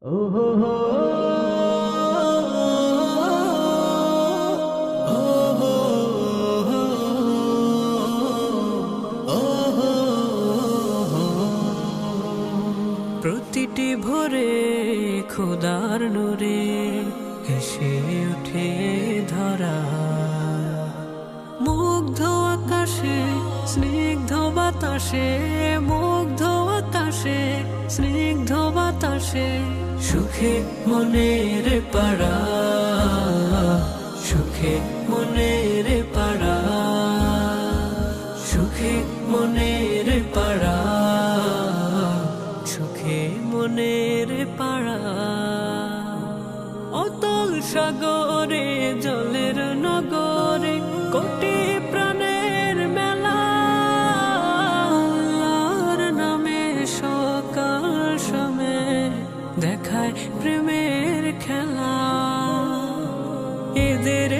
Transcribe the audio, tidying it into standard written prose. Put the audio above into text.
ও হো হো, ও হো হো, ও হো হো। প্রতিটি ভোরে খোদার নূরে হেসে ওঠে ধরা, মুগ্ধ আকাশে স্নিগ্ধ বাতাসে, মুগ্ধ আকাশে স্নিগ্ধ বাতাসে, সুখে মনের পাড়া, সুখে মনের পাড়া, সুখে মনের পাড়া, সুখে মনের পাড়া। অতল সাগরে জলের নগরে কোটি প্রাণের মেলা, আল্লাহর নামে সকাল সময়ে দেখায় প্রেমের খেলা। এদের